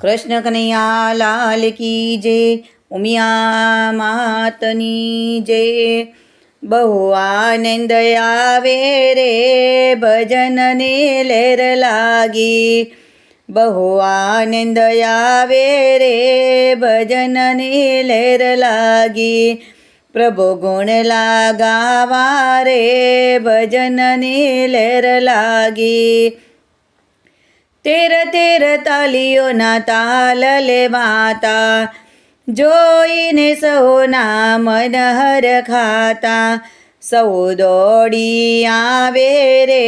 કૃષ્ણ કનૈયા લાલ કી જય, ઉમિયા માતની જય। બહુ આનંદ આવે રે ભજનને લેર લાગી, બહુ આનંદ આવે રે ભજનને લેર લાગી। પ્રભુ ગુણ લાગાવા રે ભજનને લેર લાગી। તેર તેર તાલીઓના તાલ લેવાતા, જોઈને સૌના મન હરખાતા। સૌ દોડી આવે રે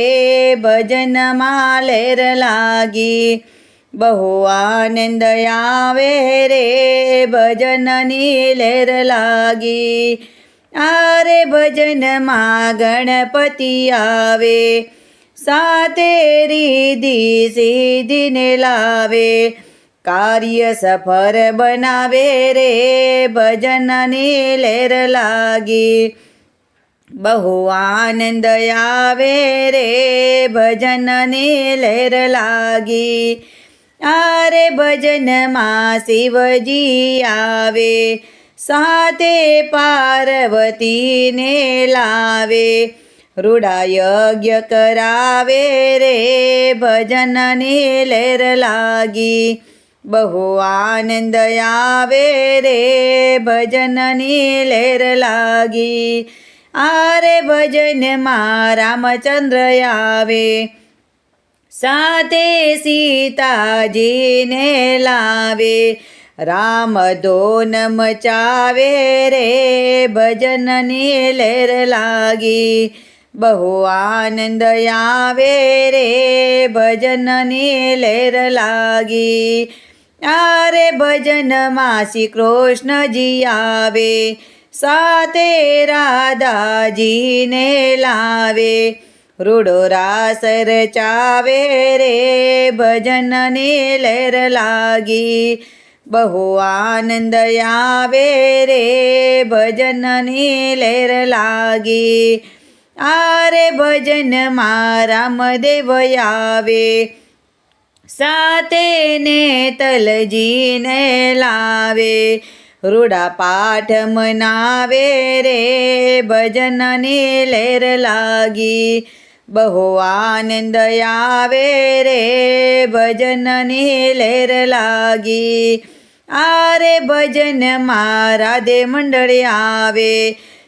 ભજનમાં લેર લાગી, બહુ આનંદ આવે રે ભજનની લેર લાગી। આરે ભજનમાં ગણપતિ આવે, સાતે રીધિ સિદ્ધિને લાવે। કાર્ય સફળ બનાવે રે ભજનની લેર લાગી, બહુ આનંદ આવે રે ભજનની લેર લાગી। આરે ભજનમાં શિવજી આવે, સાતે પાર્વતીને લાવે। રૂડા યજ્ઞ કરાવે રે ભજનની લેર લાગી, બહુ આનંદ આવે રે ભજનની લેર લાગી। આરે ભજનમાં રામચંદ્ર આવે, સાતે સીતાજીને લાવે। રામ ધૂન મચાવે રે ભજનની લેર લાગી, બહુ આનંદ આવે રે ભજનની લેર લાગી। આરે ભજનમાં શ્રી કૃષ્ણજી આવે, સાતે રાધાજીને લાવે। રૂડો રાસ રચાવે રે ભજનની લેર લાગી, બહુ આનંદ આવે રે ભજનની લેર લાગી। આરે ભજનમાં રામદેવ આવે, સાતે નેતલજીને લાવે। રૂડા પાઠ મનાવે રે ભજનની લેર લાગી, બહુ આનંદ આવે રે ભજનની લેર લાગી। આરે ભજનમાં રાધે મંડળ આવે,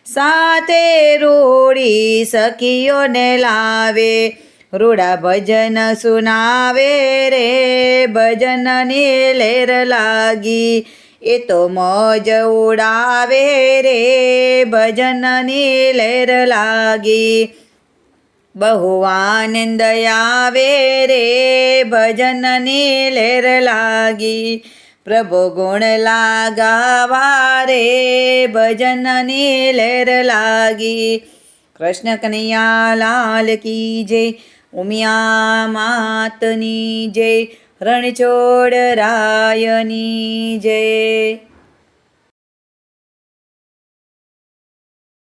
સાતે રૂડી સખીઓને લાવે। રૂડા ભજન સુનાવે રે ભજનની લેર લાગી, એ તો મોજ ઉડાવે રે ભજનની લેર લાગી, બહુ આનંદ આવે રે ભજનની લેર લાગી। પ્રભુ ગુણ લાગાવા રે ભજનની લેર લાગી। કૃષ્ણ કનૈયા લાલ કી જય, ઉમિયા માતની જય, રણછોડ રાયની જય।